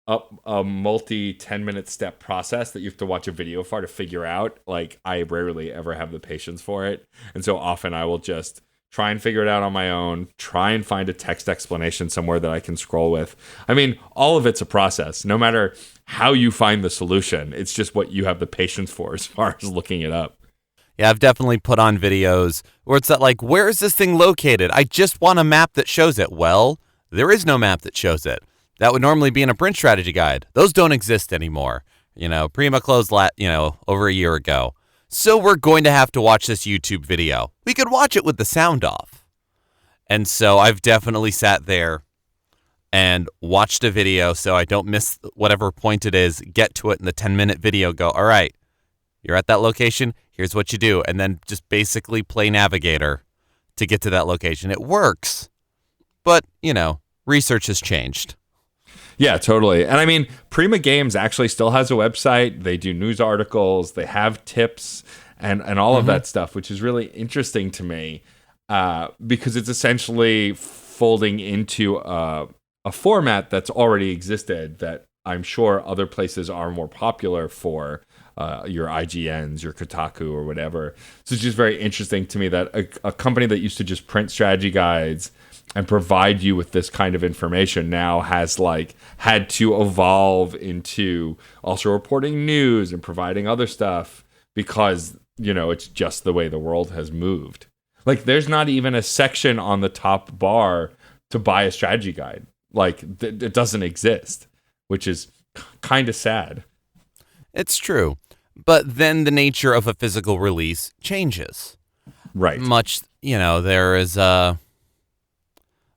a multi 10-minute step process that you have to watch a video for to figure out, like I rarely ever have the patience for it. And so often I will just try and figure it out on my own, try and find a text explanation somewhere that I can scroll with. I mean, all of it's a process. No matter how you find the solution, it's just what you have the patience for as far as looking it up. Yeah, I've definitely put on videos where it's that like, where is this thing located? I just want a map that shows it. Well, there is no map that shows it. That would normally be in a print strategy guide. Those don't exist anymore. Prima closed over a year ago. So we're going to have to watch this YouTube video. We could watch it with the sound off. And so I've definitely sat there and watched a video so I don't miss whatever point it is, get to it in the 10-minute video, go, all right, you're at that location, here's what you do, and then just basically play Navigator to get to that location. It works, but, research has changed. Yeah, totally. And I mean, Prima Games actually still has a website. They do news articles. They have tips and all of that stuff, which is really interesting to me because it's essentially folding into a format that's already existed that I'm sure other places are more popular for, your IGNs, your Kotaku, or whatever. So it's just very interesting to me that a company that used to just print strategy guides and provide you with this kind of information now has had to evolve into also reporting news and providing other stuff because, it's just the way the world has moved. Like, there's not even a section on the top bar to buy a strategy guide. Like, it doesn't exist, which is kind of sad. It's true. But then the nature of a physical release changes. Right.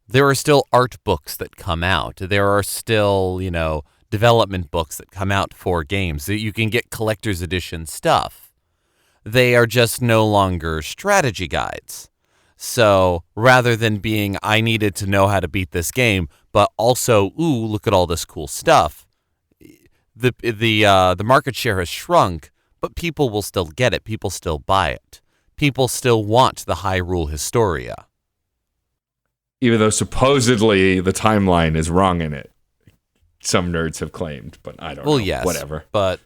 There are still art books that come out. There are still, development books that come out for games. You can get collector's edition stuff. They are just no longer strategy guides. So rather than being, I needed to know how to beat this game, but also, ooh, look at all this cool stuff. The market share has shrunk, but people will still get it. People still buy it. People still want the Hyrule Historia. Even though supposedly the timeline is wrong in it. Some nerds have claimed, but I don't know. Well, yes. Whatever. But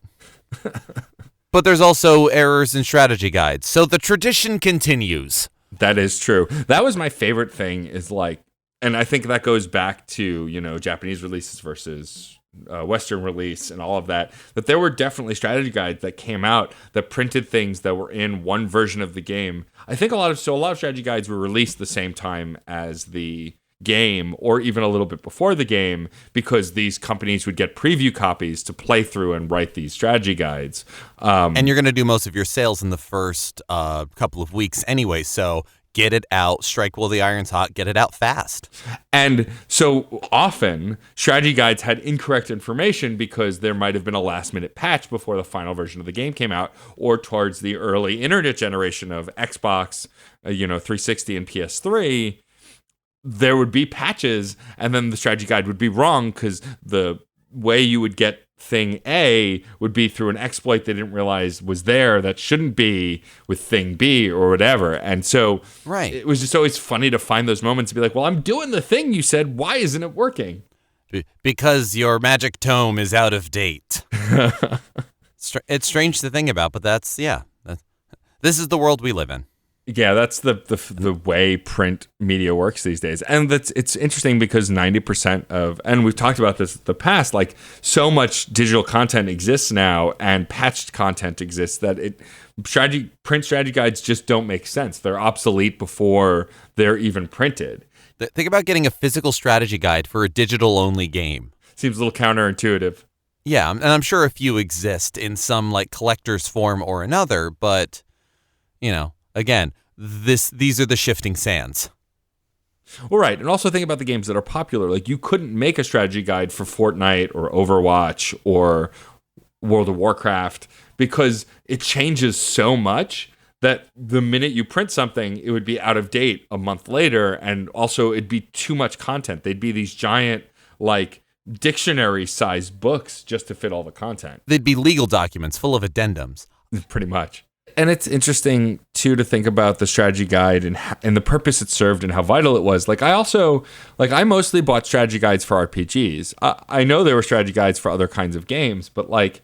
there's also errors in strategy guides. So the tradition continues. That is true. That was my favorite thing is and I think that goes back to, Japanese releases versus Western release and all of that there were definitely strategy guides that came out that printed things that were in one version of the game. I think a lot of strategy guides were released the same time as the game or even a little bit before the game because these companies would get preview copies to play through and write these strategy guides. And you're going to do most of your sales in the first couple of weeks anyway, so get it out, strike while the iron's hot, get it out fast. And so often, strategy guides had incorrect information because there might have been a last-minute patch before the final version of the game came out, or towards the early internet generation of Xbox, 360 and PS3, there would be patches, and then the strategy guide would be wrong because the way you would get thing A would be through an exploit they didn't realize was there that shouldn't be with thing B or whatever. And so it was just always funny to find those moments and be like, well, I'm doing the thing you said. Why isn't it working? Because your magic tome is out of date. It's strange to think about, but this is the world we live in. Yeah, that's the way print media works these days, and it's interesting because 90% of, and we've talked about this in the past, like so much digital content exists now, and patched content exists that print strategy guides just don't make sense. They're obsolete before they're even printed. Think about getting a physical strategy guide for a digital only game. Seems a little counterintuitive. Yeah, and I'm sure a few exist in some like collector's form or another, but again, these are the shifting sands. Well, right, and also think about the games that are popular. Like you couldn't make a strategy guide for Fortnite or Overwatch or World of Warcraft because it changes so much that the minute you print something, it would be out of date a month later, and also it'd be too much content. They'd be these giant like dictionary-sized books just to fit all the content. They'd be legal documents full of addendums. Pretty much. And it's interesting, too, to think about the strategy guide and the purpose it served and how vital it was. Like, I mostly bought strategy guides for RPGs. I know there were strategy guides for other kinds of games, but, like,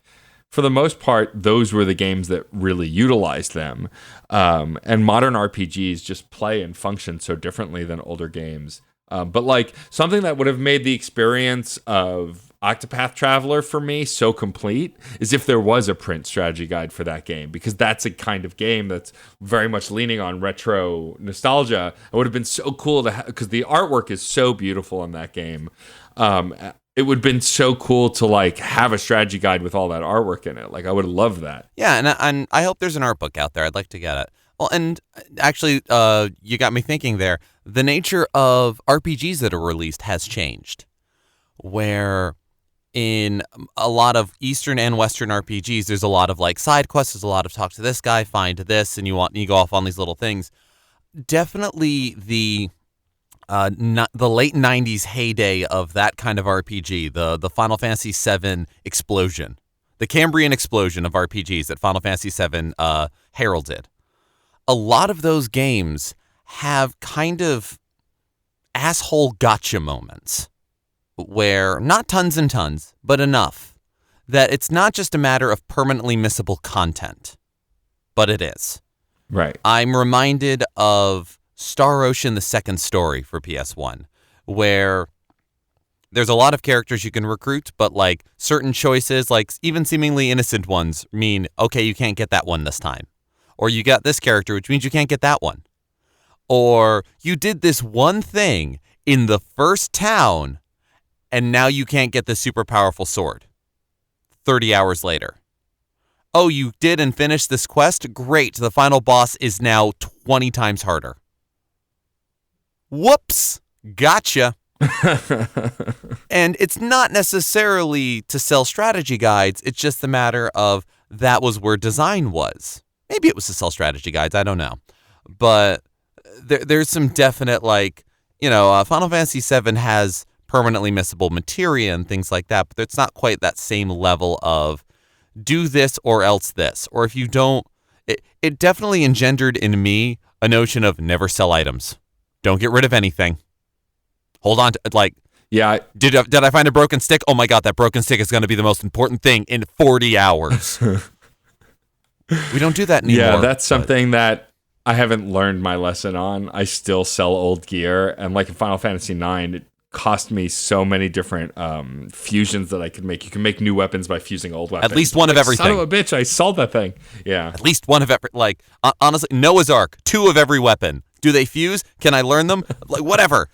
for the most part, those were the games that really utilized them. And modern RPGs just play and function so differently than older games. But like something that would have made the experience of Octopath Traveler for me so complete is if there was a print strategy guide for that game, because that's a kind of game that's very much leaning on retro nostalgia. It would have been so cool to because the artwork is so beautiful in that game. It would have been so cool to like have a strategy guide with all that artwork in it. Like I would have loved that. Yeah, and I hope there's an art book out there. I'd like to get it. Well, and actually, you got me thinking there. The nature of RPGs that are released has changed, where in a lot of Eastern and Western RPGs, there's a lot of like side quests. There's a lot of talk to this guy, find this, and you go off on these little things. Definitely the late '90s heyday of that kind of RPG, the Final Fantasy VII explosion, the Cambrian explosion of RPGs that Final Fantasy VII heralded. A lot of those games have kind of asshole gotcha moments where not tons and tons, but enough that it's not just a matter of permanently missable content, but it is. Right. I'm reminded of Star Ocean: The Second Story for PS1, where there's a lot of characters you can recruit, but like certain choices, like even seemingly innocent ones, mean, okay, you can't get that one this time. Or you got this character, which means you can't get that one. Or you did this one thing in the first town, and now you can't get the super powerful sword 30 hours later. Oh, you did and finished this quest? Great, the final boss is now 20 times harder. Whoops, gotcha. And it's not necessarily to sell strategy guides, it's just a matter of that was where design was. Maybe it was to sell strategy guides, I don't know. But there's some definite, like, Final Fantasy VII has permanently missable materia and things like that, but it's not quite that same level of do this or else this. Or if you don't, it definitely engendered in me a notion of never sell items. Don't get rid of anything. Hold on to, like, yeah. Did I find a broken stick? Oh my God, that broken stick is going to be the most important thing in 40 hours. We don't do that anymore. Yeah, that's something that I haven't learned my lesson on. I still sell old gear, and like in Final Fantasy IX, it cost me so many different fusions that I could make. You can make new weapons by fusing old weapons. At least one of everything. Son of a bitch, I sold that thing. Yeah. At least one of every, like, honestly, Noah's Ark, 2 of every weapon. Do they fuse? Can I learn them? Like, whatever.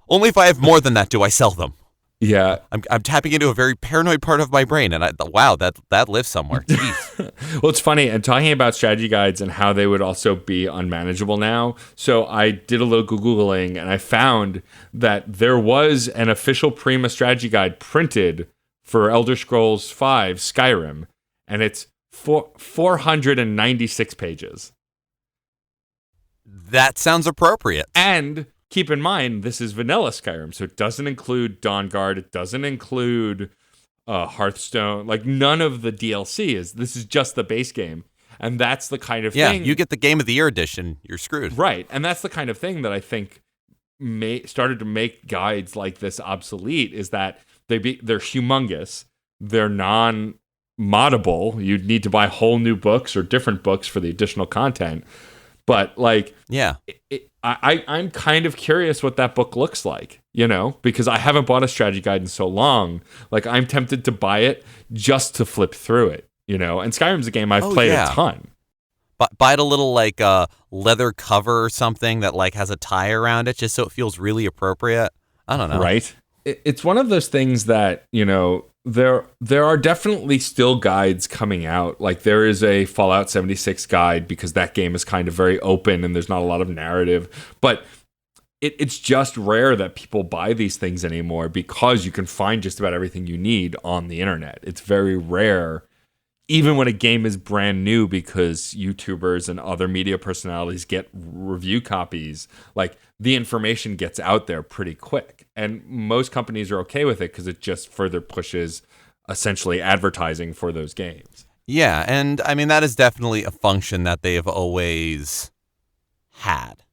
Only if I have more than that do I sell them. Yeah. I'm tapping into a very paranoid part of my brain, and wow, that lives somewhere. Jeez. Well, it's funny, and talking about strategy guides and how they would also be unmanageable now. So I did a little Googling, and I found that there was an official Prima strategy guide printed for Elder Scrolls V Skyrim, and it's 496 pages. That sounds appropriate. And keep in mind, this is vanilla Skyrim, so it doesn't include Dawnguard. It doesn't include Hearthstone. Like, none of the DLC is. This is just the base game. And that's the kind of thing. Yeah, you get the Game of the Year edition, you're screwed. Right. And that's the kind of thing that I think started to make guides like this obsolete, is that they're humongous. They're non-moddable. You'd need to buy whole new books or different books for the additional content. But like, Yeah. I'm kind of curious what that book looks like, you know, because I haven't bought a strategy guide in so long. Like, I'm tempted to buy it just to flip through it, you know. And Skyrim's a game I've played a ton. But buy it a little like a leather cover or something that like has a tie around it, just so it feels really appropriate. I don't know. Right. It's one of those things that, you know, there are definitely still guides coming out. Like, there is a Fallout 76 guide because that game is kind of very open and there's not a lot of narrative. But it's just rare that people buy these things anymore because you can find just about everything you need on the internet. It's very rare, even when a game is brand new, because YouTubers and other media personalities get review copies. Like, the information gets out there pretty quick. And most companies are okay with it because it just further pushes essentially advertising for those games. Yeah, and I mean, that is definitely a function that they have always had.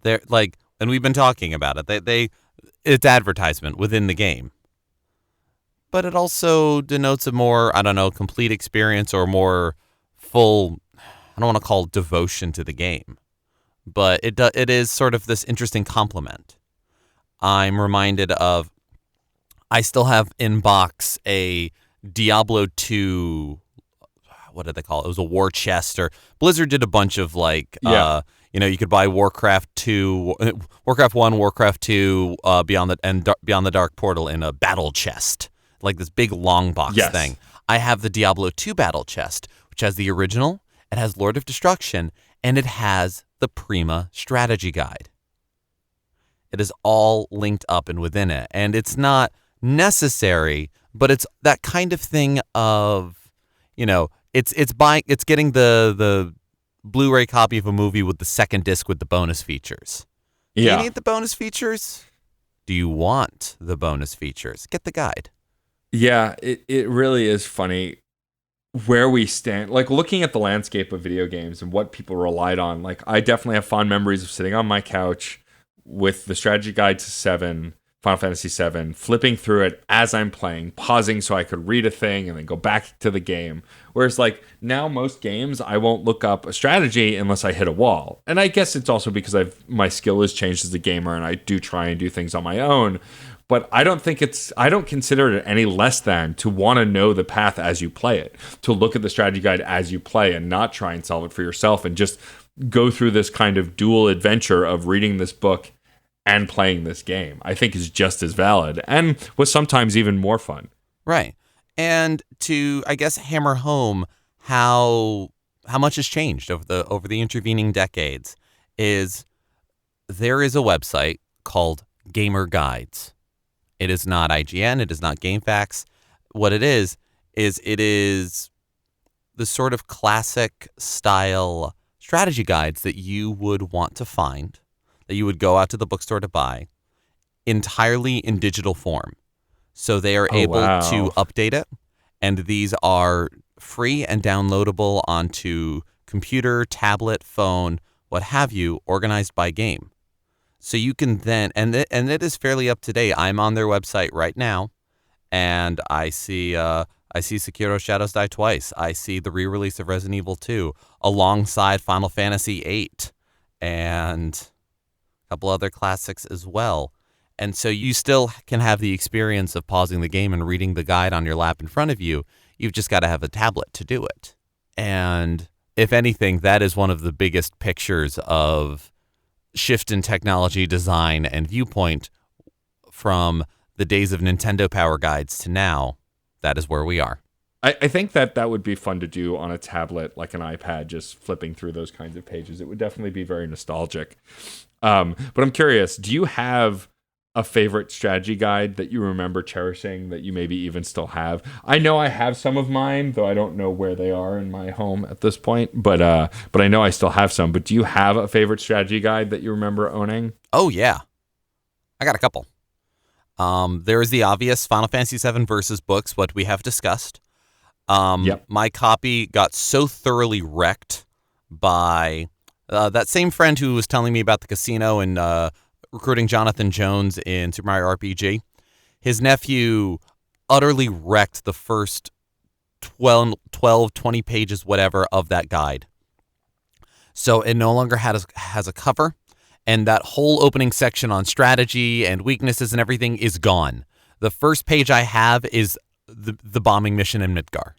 They're like, and we've been talking about it. It's advertisement within the game. But it also denotes a more, I don't know, complete experience or more full, I don't want to call it devotion to the game. But it is sort of this interesting complement. I'm reminded of, I still have in box a Diablo 2, what did they call it? It was a war chest, or Blizzard did a bunch of like, you could buy Warcraft 2, Warcraft 1, Warcraft 2, Beyond the Dark Portal in a battle chest, like this big long box thing. I have the Diablo 2 battle chest, which has the original, it has Lord of Destruction, and it has the Prima strategy guide. It is all linked up and within it. And it's not necessary, but it's that kind of thing of, you know, it's getting the Blu-ray copy of a movie with the second disc with the bonus features. Do you need the bonus features? Do you want the bonus features? Get the guide. Yeah, it really is funny where we stand, like looking at the landscape of video games and what people relied on. Like, I definitely have fond memories of sitting on my couch with the strategy guide to Final Fantasy VII, flipping through it as I'm playing, pausing so I could read a thing and then go back to the game. Whereas like now most games, I won't look up a strategy unless I hit a wall. And I guess it's also because my skill has changed as a gamer and I do try and do things on my own. But I don't consider it any less than to want to know the path as you play it, to look at the strategy guide as you play and not try and solve it for yourself and just go through this kind of dual adventure of reading this book and playing this game. I think is just as valid and was sometimes even more fun. Right. And to, I guess, hammer home how much has changed over the intervening decades is there is a website called Gamer Guides. It is not IGN. It is not GameFAQs. What it is the sort of classic style strategy guides that you would want to find, that you would go out to the bookstore to buy, entirely in digital form. So they are able to update it. And these are free and downloadable onto computer, tablet, phone, what have you, organized by game. So you can then, and it is fairly up to date. I'm on their website right now, and I see Sekiro Shadows Die Twice. I see the re-release of Resident Evil 2 alongside Final Fantasy 8 and a couple other classics as well. And so you still can have the experience of pausing the game and reading the guide on your lap in front of you. You've just got to have a tablet to do it. And if anything, that is one of the biggest pictures of shift in technology, design, and viewpoint from the days of Nintendo Power Guides to now. That is where we are. I think that would be fun to do on a tablet, like an iPad, just flipping through those kinds of pages. It would definitely be very nostalgic. But I'm curious, do you have a favorite strategy guide that you remember cherishing that you maybe even still have? I know I have some of mine, though I don't know where they are in my home at this point, but I know I still have some. But do you have a favorite strategy guide that you remember owning? Oh, yeah. I got a couple. There is the obvious Final Fantasy VII versus books, what we have discussed. My copy got so thoroughly wrecked by that same friend who was telling me about the casino and recruiting Jonathan Jones in Super Mario RPG. His nephew utterly wrecked the first 12, 20 pages, whatever, of that guide. So it no longer has a cover, and that whole opening section on strategy and weaknesses and everything is gone. The first page I have is the bombing mission in Midgar.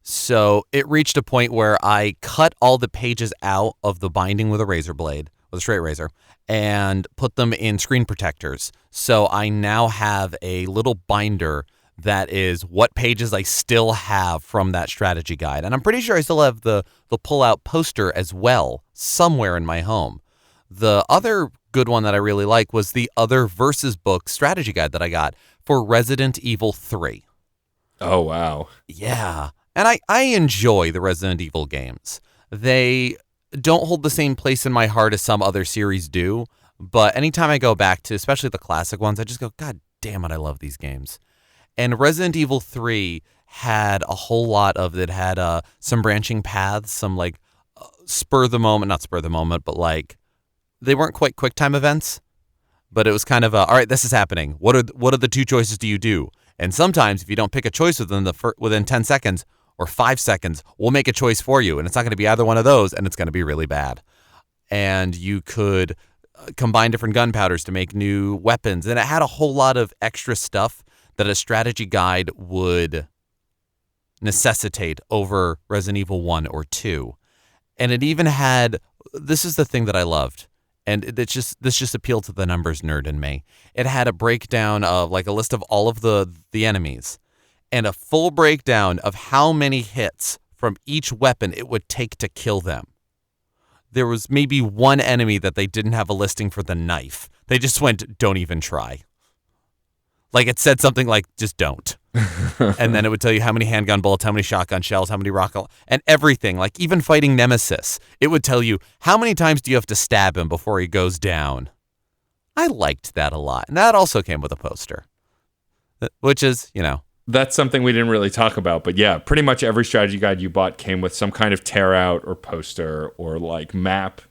So it reached a point where I cut all the pages out of the binding with a razor blade, with a straight razor, and put them in screen protectors. So I now have a little binder that is what pages I still have from that strategy guide. And I'm pretty sure I still have the pull-out poster as well somewhere in my home. The other good one that I really like was the Other Versus book strategy guide that I got for Resident Evil 3. Oh, wow. Yeah. And I enjoy the Resident Evil games. They don't hold the same place in my heart as some other series do, but anytime I go back to, especially the classic ones, I just go, God damn it, I love these games. And Resident Evil 3 had a whole lot of it. Had some branching paths, some like not spur the moment, but like they weren't quite quick time events, but it was kind of all right, this is happening. What are the two choices do you do? And sometimes if you don't pick a choice within 10 seconds or 5 seconds, we'll make a choice for you. And it's not going to be either one of those, and it's going to be really bad. And you could combine different gunpowders to make new weapons. And it had a whole lot of extra stuff that a strategy guide would necessitate over Resident Evil 1 or 2. And it even had, this is the thing that I loved, and this just appealed to the numbers nerd in me. It had a breakdown of like a list of all of the enemies and a full breakdown of how many hits from each weapon it would take to kill them. There was maybe one enemy that they didn't have a listing for the knife. They just went, don't even try. Like it said something like, just don't. And then it would tell you how many handgun bullets, how many shotgun shells, how many rocket, and everything. Like even fighting Nemesis, it would tell you how many times do you have to stab him before he goes down. I liked that a lot. And that also came with a poster, which is, That's something we didn't really talk about, but yeah, pretty much every strategy guide you bought came with some kind of tear out or poster or like map.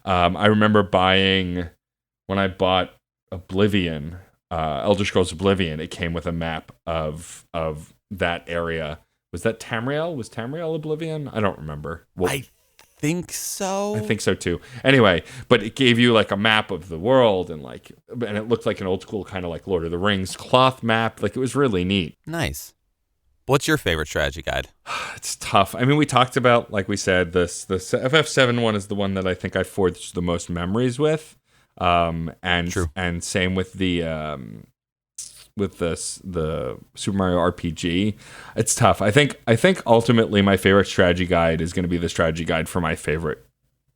I remember when I bought Oblivion, Elder Scrolls Oblivion, it came with a map of that area. Was that Tamriel? Was Tamriel Oblivion? I don't remember. Well, I think so. I think so too. Anyway, but it gave you like a map of the world and it looked like an old school kind of like Lord of the Rings cloth map. Like it was really neat. Nice. What's your favorite strategy guide? It's tough. I mean, we talked about, like we said, the FF7 one is the one that I think I forged the most memories with. True. And same with the Super Mario RPG. It's tough. I think ultimately my favorite strategy guide is going to be the strategy guide for my favorite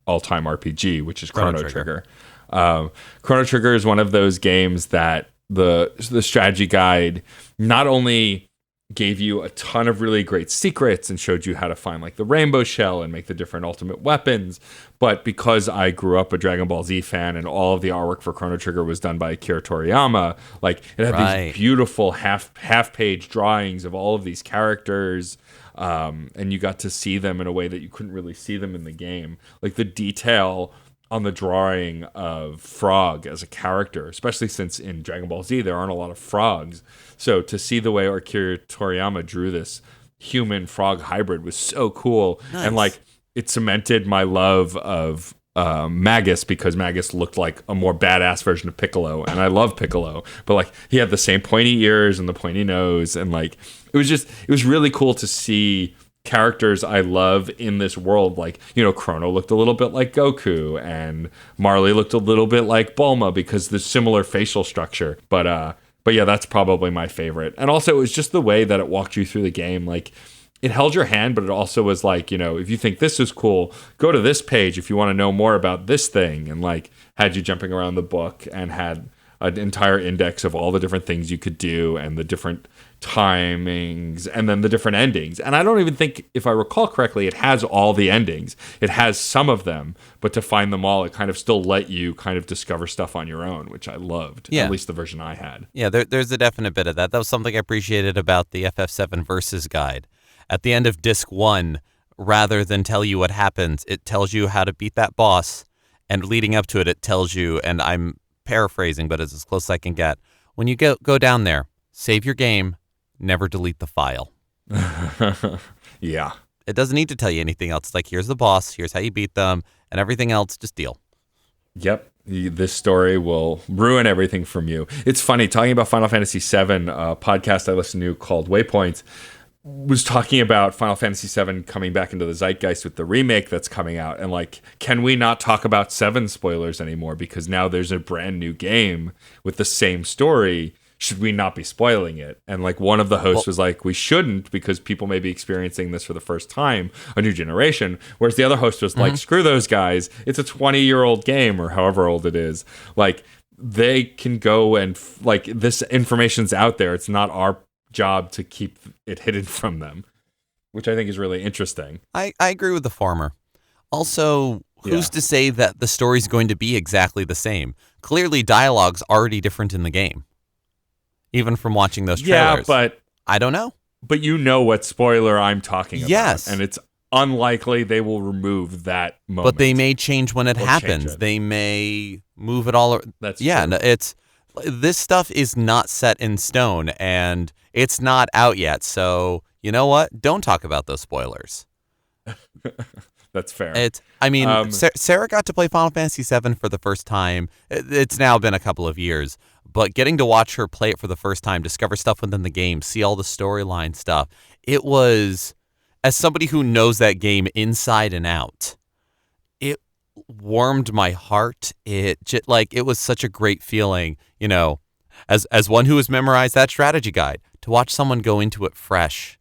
all-time RPG, which is Chrono Trigger. Chrono Trigger is one of those games that the strategy guide not only gave you a ton of really great secrets and showed you how to find like the rainbow shell and make the different ultimate weapons, but because I grew up a Dragon Ball Z fan and all of the artwork for Chrono Trigger was done by Akira Toriyama, like it had these beautiful half page drawings of all of these characters, and you got to see them in a way that you couldn't really see them in the game. Like the detail on the drawing of Frog as a character, especially since in Dragon Ball Z there aren't a lot of frogs. So to see the way Akira Toriyama drew this human frog hybrid was so cool. Nice. And like it cemented my love of Magus, because Magus looked like a more badass version of Piccolo, and I love Piccolo, but like he had the same pointy ears and the pointy nose, and like it was really cool to see characters I love in this world. Like, Chrono looked a little bit like Goku, and Marley looked a little bit like Bulma because there's similar facial structure. But yeah, that's probably my favorite. And also it was just the way that it walked you through the game. Like it held your hand, but it also was like, if you think this is cool, go to this page if you want to know more about this thing, and like had you jumping around the book and had an entire index of all the different things you could do and the different timings and then the different endings. And I don't even think, if I recall correctly, it has all the endings. It has some of them, but to find them all, it kind of still let you kind of discover stuff on your own, which I loved. Yeah. At least the version I had. Yeah, there's a definite bit of that. That was something I appreciated about the FF7 Versus guide. At the end of Disc 1, rather than tell you what happens, it tells you how to beat that boss, and leading up to it, it tells you, and I'm paraphrasing, but it's as close as I can get, when you go down there, save your game, never delete the file. Yeah. It doesn't need to tell you anything else. It's like, here's the boss, here's how you beat them, and everything else, just deal. Yep. This story will ruin everything from you. It's funny, talking about Final Fantasy VII, a podcast I listen to called Waypoint was talking about Final Fantasy VII coming back into the zeitgeist with the remake that's coming out. And like, can we not talk about 7 spoilers anymore? Because now there's a brand new game with the same story. Should we not be spoiling it? And like one of the hosts was like, we shouldn't, because people may be experiencing this for the first time, a new generation. Whereas the other host was like, screw those guys. It's a 20-year-old game or however old it is. Like they can go and like this information's out there. It's not our job to keep it hidden from them, which I think is really interesting. I agree with the former. Also, who's to say that the story's going to be exactly the same? Clearly, dialogue's already different in the game. Even from watching those trailers. Yeah, but I don't know. But you know what spoiler I'm talking about. Yes. And it's unlikely they will remove that moment. But they may change when it happens. They may move it all. That's true. No, this stuff is not set in stone, and it's not out yet. So, you know what? Don't talk about those spoilers. That's fair. Sarah got to play Final Fantasy VII for the first time. It's now been a couple of years. But getting to watch her play it for the first time, discover stuff within the game, see all the storyline stuff, it was, as somebody who knows that game inside and out, it warmed my heart. It was such a great feeling, you know, as one who has memorized that strategy guide, to watch someone go into it fresh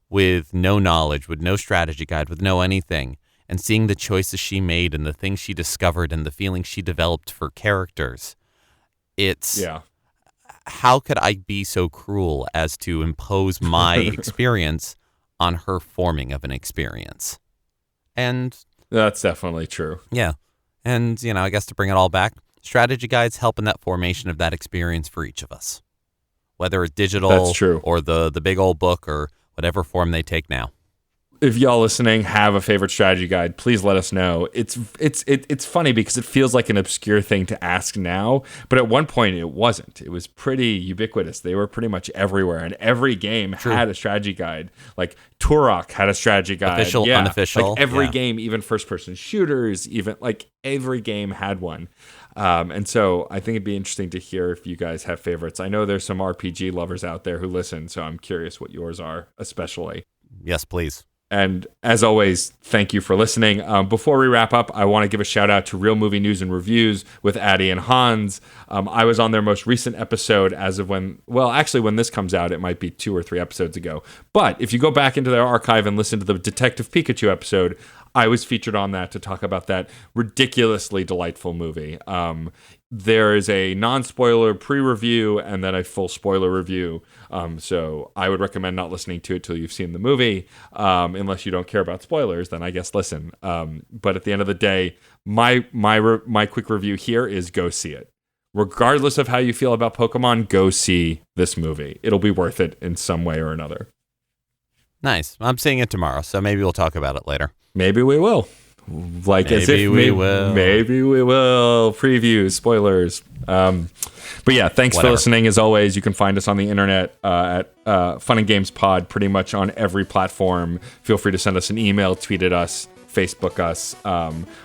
with no knowledge, with no strategy guide, with no anything, and seeing the choices she made and the things she discovered and the feelings she developed for characters. How could I be so cruel as to impose my experience on her forming of an experience? And that's definitely true. Yeah. And, you know, I guess to bring it all back, strategy guides help in that formation of that experience for each of us, whether it's digital That's true. or the big old book or whatever form they take now. If y'all listening have a favorite strategy guide, please let us know. It's funny because it feels like an obscure thing to ask now, but at one point it wasn't. It was pretty ubiquitous. They were pretty much everywhere, and every game had a strategy guide. Like Turok had a strategy guide. Official, unofficial. Like every game, even first-person shooters, even like every game had one. And so I think it'd be interesting to hear if you guys have favorites. I know there's some RPG lovers out there who listen, so I'm curious what yours are, especially. Yes, please. And as always, thank you for listening. Before we wrap up, I want to give a shout out to Real Movie News and Reviews with Addie and Hans. I was on their most recent episode as of when this comes out, it might be 2 or 3 episodes ago. But if you go back into their archive and listen to the Detective Pikachu episode, I was featured on that to talk about that ridiculously delightful movie. There is a non-spoiler pre-review and then a full spoiler review. So I would recommend not listening to it till you've seen the movie. Unless you don't care about spoilers, then I guess listen. But at the end of the day, my quick review here is go see it. Regardless of how you feel about Pokemon, go see this movie. It'll be worth it in some way or another. Nice. I'm seeing it tomorrow, so maybe we'll talk about it later. Maybe we will. Maybe we will. Previews, spoilers. But yeah, thanks for listening. As always, you can find us on the internet at Fun and Games Pod, pretty much on every platform. Feel free to send us an email, tweet at us, Facebook us.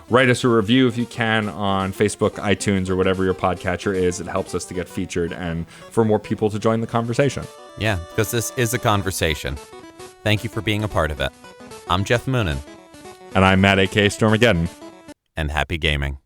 Write us a review if you can on Facebook, iTunes, or whatever your podcatcher is. It helps us to get featured and for more people to join the conversation. Yeah, because this is a conversation. Thank you for being a part of it. I'm Geoff Moonen. And I'm Matt, a.k.a. Stormageddon. And happy gaming.